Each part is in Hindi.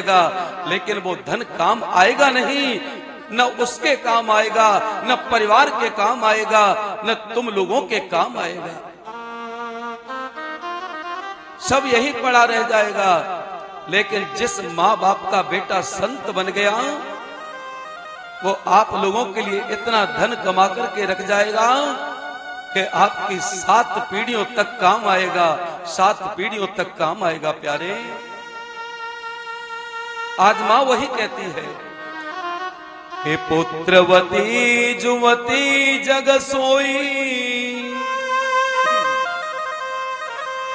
देगा, लेकिन वो धन काम आएगा नहीं, न उसके काम आएगा, न परिवार के काम आएगा, न तुम लोगों के काम आएगा। सब यही पड़ा रह जाएगा। लेकिन जिस माँ बाप का बेटा संत बन गया, वो आप लोगों के लिए इतना धन कमा करके रख जाएगा कि आपकी 7 पीढ़ियों तक काम आएगा, 7 पीढ़ियों तक काम आएगा। प्यारे, आज मां वही कहती है कि पुत्रवती जुवती जग सोई,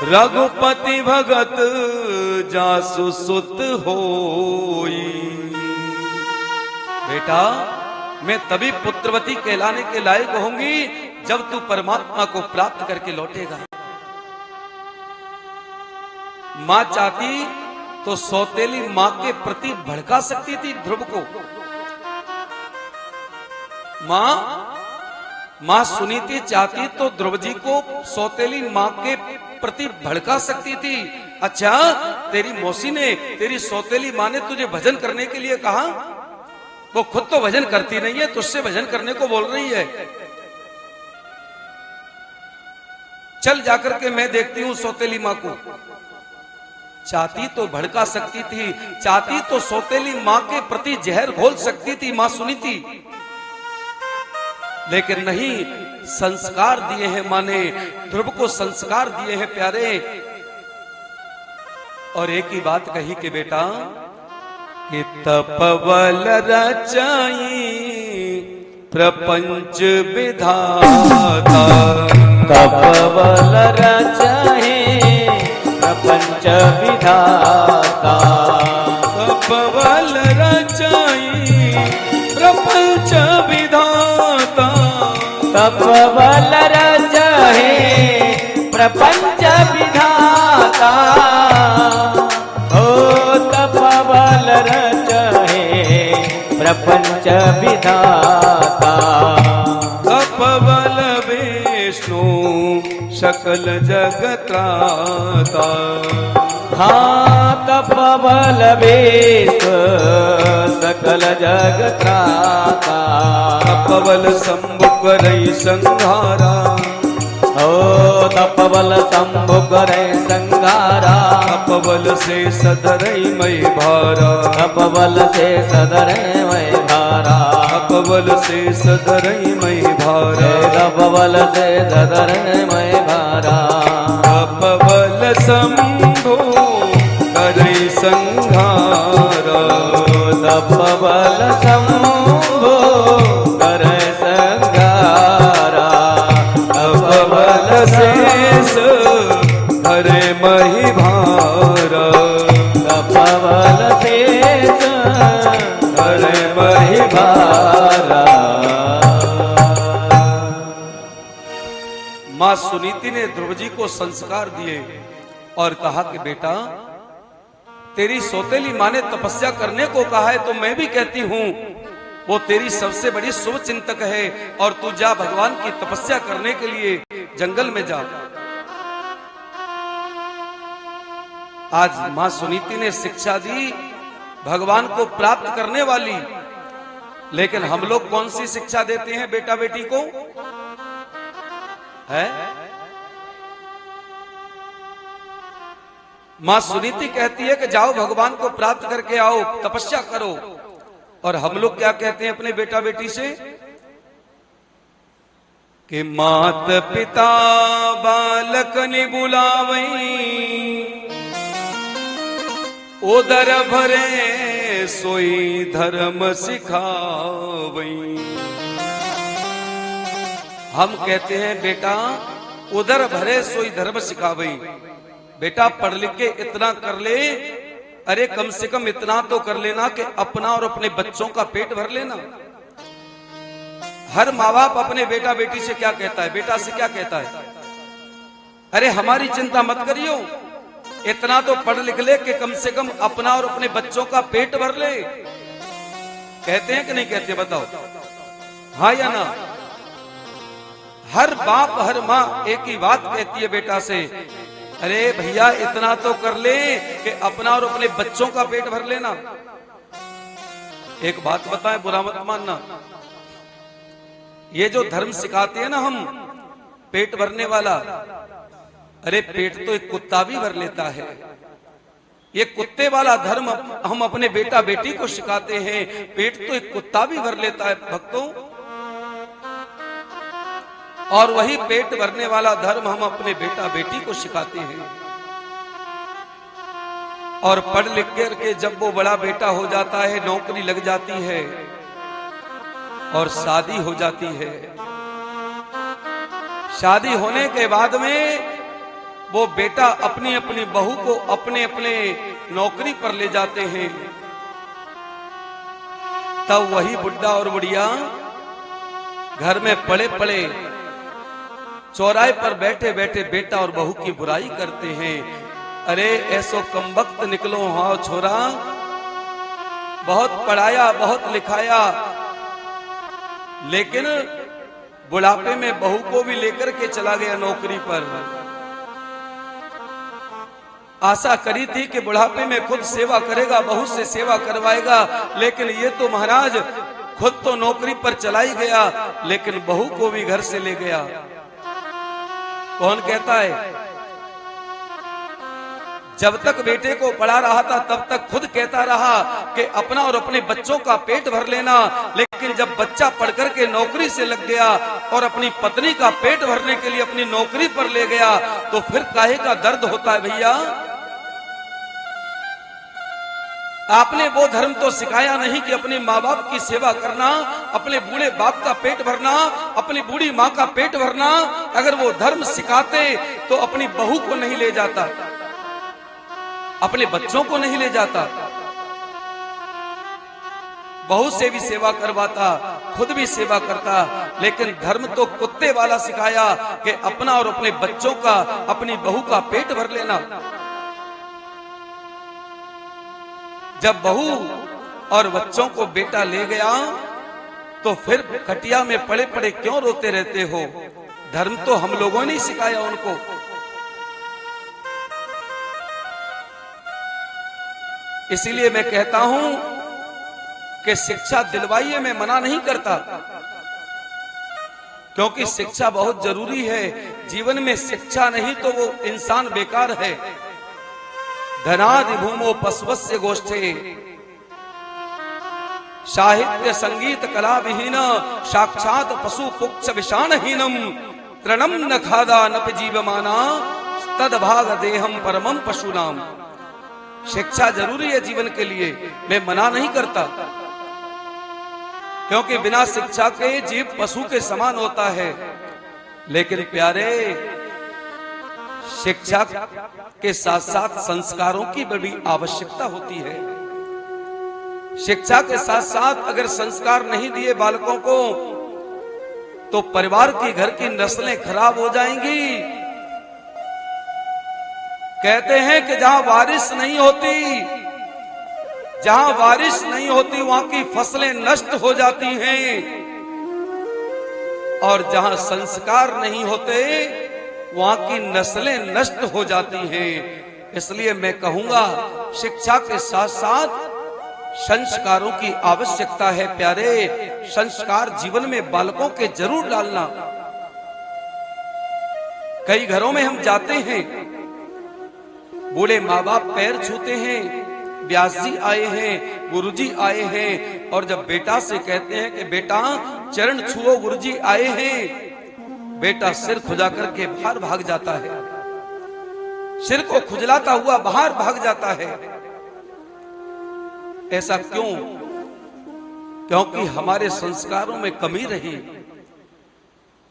रघुपति भगत जासु सुत होई। बेटा, मैं तभी पुत्रवती कहलाने के लायक होंगी जब तू परमात्मा को प्राप्त करके लौटेगा। मां चाहती तो सौतेली मां के प्रति भड़का सकती थी ध्रुव को। मां सुनीति चाहती तो ध्रुव जी को सौतेली मां के प्रति भड़का सकती थी। अच्छा, तेरी मौसी ने, तेरी सौतेली मां ने तुझे भजन करने के लिए कहा, वो खुद तो भजन करती नहीं है, तुझसे भजन करने को बोल रही है। चल जाकर के मैं देखती हूं सौतेली मां को। चाहती तो भड़का सकती थी, चाहती तो सौतेली मां के प्रति जहर घोल सकती थी मां सुनीति, लेकिन नहीं, संस्कार दिए हैं मां ने, ध्रुव को संस्कार दिए हैं प्यारे। और एक ही बात कही कि बेटा, कि तपवल रचाई प्रपंच विधाता, तपवल रचाई प्रपंच विधाता, तपवल रचाई प्रपंच विधाता, तपवल रचाई प्रपंच विधाता, तपवल रचाहे प्रपंच विधाता, तपवल विष्णु सकल जगत्राता। हाँ, तपवल विष्णु सकल जगत्राता, तपवल शंभु करई संहारा, ओ तपवल शंभु करे संगारा, तपवल से सदरई मई भारा, तपवल से सदरे मई भारा, तपवल से सदरई मई भारा, तपवल से सदरे मई भारा, तपवल शंभु करई संहारा, तपवल शंभु करे संगारा, तपवल शेष हरे मही भारा, तपवल शेष हरे मही भारा। मां सुनीति ने ध्रुव जी को संस्कार दिए और कहा कि बेटा, तेरी सौतेली मां ने तपस्या करने को कहा है तो मैं भी कहती हूं, वो तेरी सबसे बड़ी शुभ चिंतक है, और तू जा भगवान की तपस्या करने के लिए जंगल में जा। आज मां सुनीति ने शिक्षा दी भगवान को प्राप्त करने वाली, लेकिन हम लोग कौन सी शिक्षा देते हैं बेटा बेटी को? है मां सुनीति कहती है कि जाओ भगवान को प्राप्त करके आओ, तपस्या करो, और हम लोग क्या कहते हैं अपने बेटा बेटी से कि मात पिता बालक ने बुलावई, उदर भरे सोई धर्म सिखावई। हम कहते हैं बेटा उदर भरे सोई धर्म सिखावई, बेटा पढ़ लिख के इतना कर ले, अरे कम से कम इतना तो कर लेना कि अपना और अपने बच्चों का पेट भर लेना। हर माँ बाप अपने बेटा बेटी से क्या कहता है, बेटा से क्या कहता है, अरे हमारी चिंता मत करियो, इतना तो पढ़ लिख ले कि कम से कम अपना और अपने बच्चों का पेट भर ले। कहते हैं कि नहीं कहते, बताओ हाँ या ना? हर बाप हर माँ एक ही बात कहती है बेटा से, अरे भैया इतना तो कर ले कि अपना और अपने बच्चों का पेट भर लेना। एक बात बताएं, बुरा मत मानना, ये जो धर्म सिखाते हैं ना हम, पेट भरने वाला, अरे पेट तो एक कुत्ता भी भर लेता है। ये कुत्ते वाला धर्म हम अपने बेटा बेटी को सिखाते हैं, पेट तो एक कुत्ता भी भर लेता है भक्तों। और वही पेट भरने वाला धर्म हम अपने बेटा बेटी को सिखाते हैं। और पढ़ लिख करके जब वो बड़ा बेटा हो जाता है, नौकरी लग जाती है और शादी हो जाती है, शादी होने के बाद में वो बेटा अपनी अपनी बहू को अपने अपने नौकरी पर ले जाते हैं, तब वही बुढ़ा और बुढ़िया घर में पड़े पड़े चौराहे पर बैठे बैठे बेटा और बहू की बुराई करते हैं। अरे ऐसो कमबख्त निकलो हाँ छोरा, बहुत पढ़ाया बहुत लिखाया, लेकिन बुढ़ापे में बहू को भी लेकर के चला गया नौकरी पर। आशा करी थी कि बुढ़ापे में खुद सेवा करेगा, बहू से सेवा करवाएगा, लेकिन ये तो महाराज खुद तो नौकरी पर चला ही गया, लेकिन बहू को भी घर से ले गया। कौन कहता है? जब तक बेटे को पढ़ा रहा था तब तक खुद कहता रहा कि अपना और अपने बच्चों का पेट भर लेना, लेकिन जब बच्चा पढ़कर के नौकरी से लग गया और अपनी पत्नी का पेट भरने के लिए अपनी नौकरी पर ले गया, तो फिर काहे का दर्द होता है भैया। आपने वो धर्म तो सिखाया नहीं कि अपने माँ बाप की सेवा करना, अपने बूढ़े बाप का पेट भरना, अपनी बूढ़ी माँ का पेट भरना। अगर वो धर्म सिखाते तो अपनी बहू को नहीं ले जाता, अपने बच्चों को नहीं ले जाता, बहू से भी सेवा करवाता, खुद भी सेवा करता। लेकिन धर्म तो कुत्ते वाला सिखाया कि अपना और अपने बच्चों का, अपनी बहू का पेट भर लेना। जब बहू और बच्चों को बेटा ले गया तो फिर खटिया में पड़े पड़े क्यों रोते रहते हो? धर्म तो हम लोगों ने सिखाया उनको। इसीलिए मैं कहता हूं कि शिक्षा दिलवाइए, मैं मना नहीं करता, क्योंकि शिक्षा बहुत जरूरी है। जीवन में शिक्षा नहीं तो वो इंसान बेकार है। धनादि भूमो पशवस्य गोष्ठे, साहित्य संगीत कला विहीन, साक्षात पशु पुक्ष विषाणहीनम, तृणम न खादा न जीवमाना, तदभाग देहम परमम पशुनाम। शिक्षा जरूरी है जीवन के लिए, मैं मना नहीं करता, क्योंकि बिना शिक्षा के जीव पशु के समान होता है। लेकिन प्यारे, शिक्षा के साथ साथ संस्कारों की बड़ी आवश्यकता होती है। शिक्षा के साथ साथ अगर संस्कार नहीं दिए बालकों को तो परिवार की, घर की नस्लें खराब हो जाएंगी। कहते हैं कि जहां बारिश नहीं होती, जहां बारिश नहीं होती वहां की फसलें नष्ट हो जाती हैं, और जहां संस्कार नहीं होते वहां की नस्लें नष्ट हो जाती हैं। इसलिए मैं कहूंगा शिक्षा के साथ साथ संस्कारों की आवश्यकता है। प्यारे, संस्कार जीवन में बालकों के जरूर डालना। कई घरों में हम जाते हैं, बूढ़े माँ बाप पैर छूते हैं, व्यास जी आए हैं, गुरुजी आए हैं, और जब बेटा से कहते हैं कि बेटा चरण छुओ, गुरुजी आए हैं, बेटा सिर खुजा करके बाहर भाग जाता है, सिर को खुजलाता हुआ बाहर भाग जाता है। ऐसा क्यों? क्योंकि हमारे संस्कारों में कमी रही।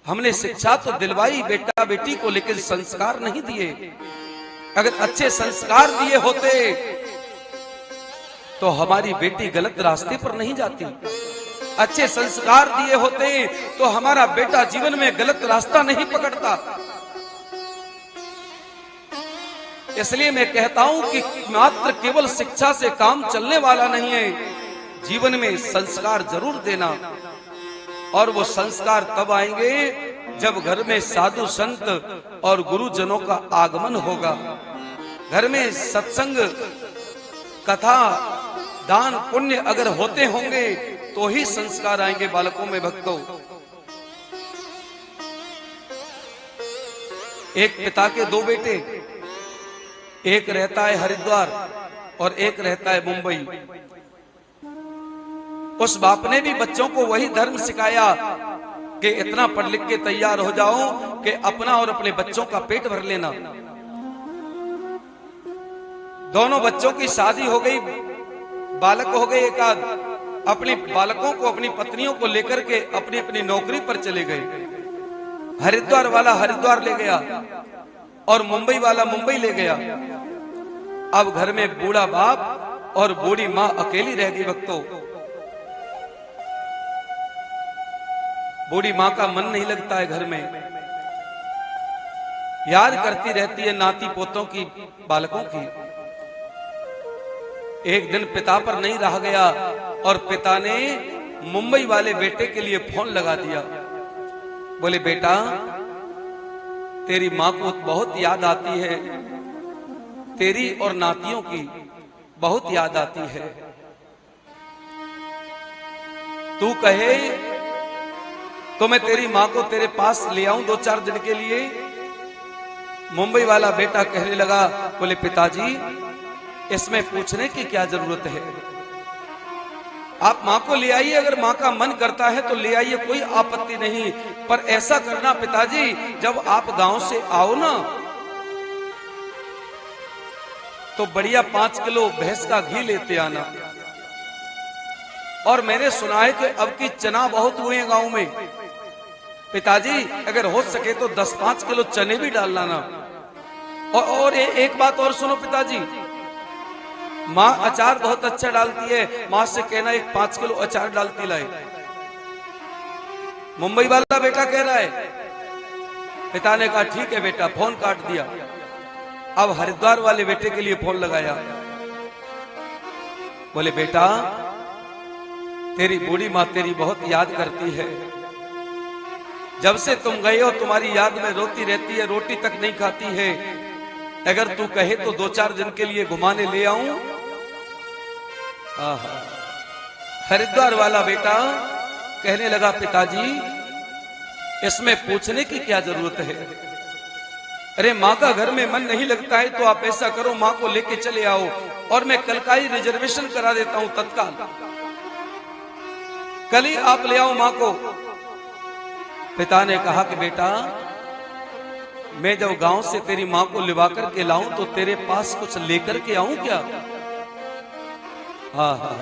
हमने शिक्षा तो दिलवाई बेटा बेटी को, लेकिन संस्कार नहीं दिए। अगर अच्छे संस्कार दिए होते तो हमारी बेटी गलत रास्ते पर नहीं जाती। अच्छे संस्कार दिए होते तो हमारा बेटा जीवन में गलत रास्ता नहीं पकड़ता। इसलिए मैं कहता हूं कि मात्र केवल शिक्षा से काम चलने वाला नहीं है, जीवन में संस्कार जरूर देना। और वो संस्कार तब आएंगे जब घर में साधु संत और गुरुजनों का आगमन होगा, घर में सत्संग, कथा, दान, पुण्य अगर होते होंगे तो ही संस्कार आएंगे बालकों में। भक्तों, एक पिता के दो बेटे, एक रहता है हरिद्वार और एक रहता है मुंबई। उस बाप ने भी बच्चों को वही धर्म सिखाया कि इतना पढ़ लिख के तैयार हो जाओ कि अपना और अपने बच्चों का पेट भर लेना। दोनों बच्चों की शादी हो गई, बालक हो गए एक आध, अपने बालकों को, अपनी पत्नियों को लेकर के अपनी अपनी नौकरी पर चले गए। हरिद्वार वाला हरिद्वार ले गया और मुंबई वाला मुंबई ले गया। अब घर में बूढ़ा बाप और बूढ़ी मां अकेली रह गई। भक्तों, बूढ़ी मां का मन नहीं लगता है घर में, याद करती रहती है नाती पोतों की, बालकों की। एक दिन पिता पर नहीं रहा गया और पिता ने मुंबई वाले बेटे के लिए फोन लगा दिया। बोले, बेटा तेरी मां को बहुत याद आती है, तेरी और नातियों की बहुत याद आती है। तू कहे तो मैं तेरी मां को तेरे पास ले आऊं 2-4 दिन के लिए। मुंबई वाला बेटा कहने लगा, बोले पिताजी इसमें पूछने की क्या जरूरत है, आप मां को ले आइए, अगर मां का मन करता है तो ले आइए, कोई आपत्ति नहीं। पर ऐसा करना पिताजी, जब आप गांव से आओ ना तो बढ़िया 5 किलो भैंस का घी लेते आना। और मैंने सुना है कि अब की चना बहुत हुए हैं गांव में। पिताजी अगर हो सके तो 10-5 किलो चने भी डाल लाना। और एक बात और सुनो पिताजी, माँ अचार बहुत अच्छा डालती है, माँ से कहना एक 5 किलो अचार डालती लाए। मुंबई वाला बेटा कह रहा है। पिता ने कहा ठीक है बेटा, फोन काट दिया। अब हरिद्वार वाले बेटे के लिए फोन लगाया। बोले बेटा तेरी बूढ़ी माँ तेरी बहुत याद करती है, जब से तुम गए हो तुम्हारी याद में रोती रहती है, रोटी तक नहीं खाती है। अगर तू कहे तो 2-4 दिन के लिए घुमाने ले आऊं। हरिद्वार वाला बेटा कहने लगा, पिताजी इसमें पूछने की क्या जरूरत है, अरे माँ का घर में मन नहीं लगता है तो आप ऐसा करो माँ को लेके चले आओ और मैं कल का ही रिजर्वेशन करा देता हूं तत्काल, कल ही आप ले आओ माँ को। पिता ने कहा कि बेटा मैं जब गांव से तेरी मां को लिवा करके लाऊं तो तेरे पास कुछ लेकर के आऊं क्या? हाँ हाँ,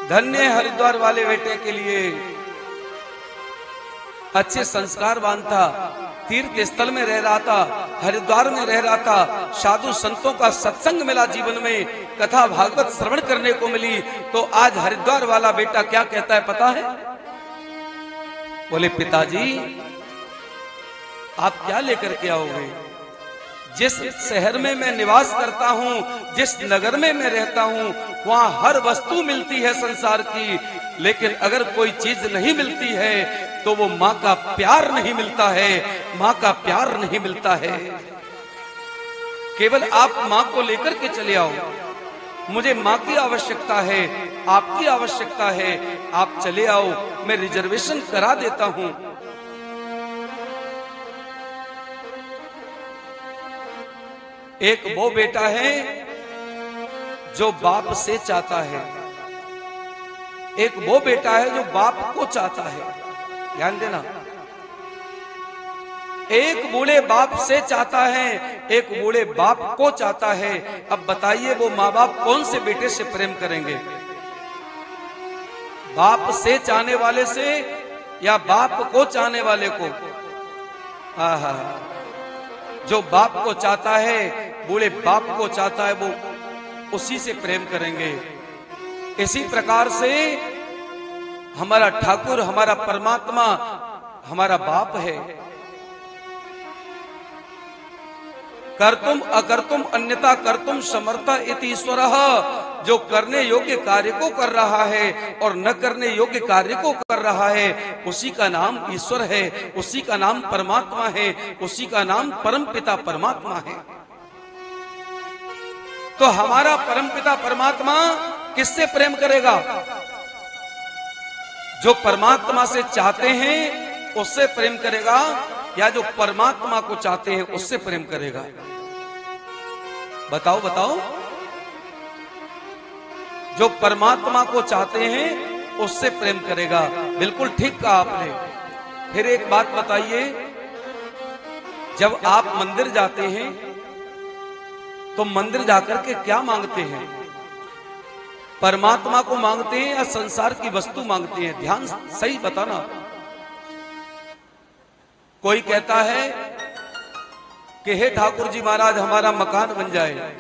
धन्य हरिद्वार वाले बेटे के लिए अच्छे संस्कारवान था, तीर्थ स्थल में रह रहा था, हरिद्वार में रह रहा था, साधु संतों का सत्संग मिला जीवन में, कथा भागवत श्रवण करने को मिली। तो आज हरिद्वार वाला बेटा क्या कहता है पता है? बोले पिताजी आप क्या लेकर के आओगे? जिस शहर में मैं निवास करता हूं, जिस नगर में मैं रहता हूं, वहां हर वस्तु मिलती है संसार की, लेकिन अगर कोई चीज नहीं मिलती है तो वो माँ का प्यार नहीं मिलता है, माँ का प्यार नहीं मिलता है। केवल आप माँ को लेकर के चले आओ, मुझे माँ की आवश्यकता है, आपकी आवश्यकता है, आप चले आओ, मैं रिजर्वेशन करा देता हूं। एक वो बेटा है जो बाप से चाहता है, एक वो बेटा है जो बाप को चाहता है। ध्यान देना, एक बूढ़े बाप से चाहता है, एक बूढ़े बाप को चाहता है। अब बताइए वो माँ बाप कौन से बेटे से प्रेम करेंगे? बाप से चाहने वाले से या बाप को चाहने वाले को? आहा, जो बाप को चाहता है, बूढ़े बाप को चाहता है, वो उसी से प्रेम करेंगे। इसी प्रकार से हमारा ठाकुर, हमारा परमात्मा हमारा बाप है। कर्तुम अकर्तुम अन्यथा कर्तुम समर्थ इति ईश्वरः। जो करने योग्य कार्य को कर रहा है और न करने योग्य कार्य को कर रहा है, उसी का नाम ईश्वर है, उसी का नाम परमात्मा है, उसी का नाम परमपिता परमात्मा है। तो हमारा परमपिता परमात्मा किससे प्रेम करेगा? जो परमात्मा से चाहते हैं उससे प्रेम करेगा, या जो परमात्मा को चाहते हैं उससे प्रेम करेगा? बताओ बताओ। जो परमात्मा को चाहते हैं उससे प्रेम करेगा। बिल्कुल ठीक कहा आपने। फिर एक बात बताइए, जब आप मंदिर जाते हैं तो मंदिर जाकर के क्या मांगते हैं? परमात्मा को मांगते हैं या संसार की वस्तु मांगते हैं? ध्यान सही बताना। कोई कहता है कि हे ठाकुर जी महाराज हमारा मकान बन जाए।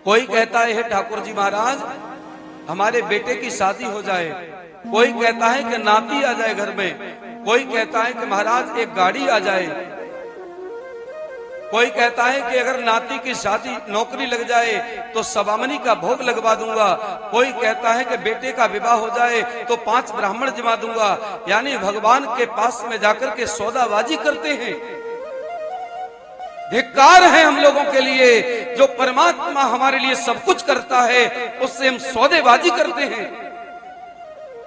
कोई कहता है हे ठाकुर जी महाराज हमारे बेटे की शादी हो जाए। कोई कहता है कि नाती आ जाए घर में। कोई कहता है कि महाराज एक गाड़ी आ जाए। कोई कहता है कि अगर नाती की शादी नौकरी लग जाए तो सवामनी का भोग लगवा दूंगा। कोई कहता है कि बेटे का विवाह हो जाए तो 5 ब्राह्मण जमा दूंगा। यानी भगवान के पास में जाकर के सौदाबाजी करते हैं। धिक्कार है हम लोगों के लिए। जो परमात्मा हमारे लिए सब कुछ करता है उससे हम सौदेबाजी करते हैं।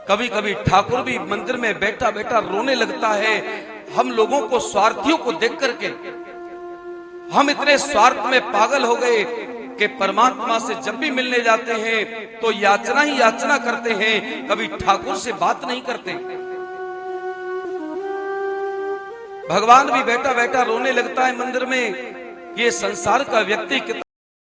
कभी कभी ठाकुर भी मंदिर में बैठा बैठा रोने लगता है हम लोगों को स्वार्थियों को देख करके। हम इतने स्वार्थ में पागल हो गए कि परमात्मा से जब भी मिलने जाते हैं तो याचना ही याचना करते हैं, कभी ठाकुर से बात नहीं करते। भगवान भी बैठा बैठा रोने लगता है मंदिर में। ये संसार का व्यक्ति कितना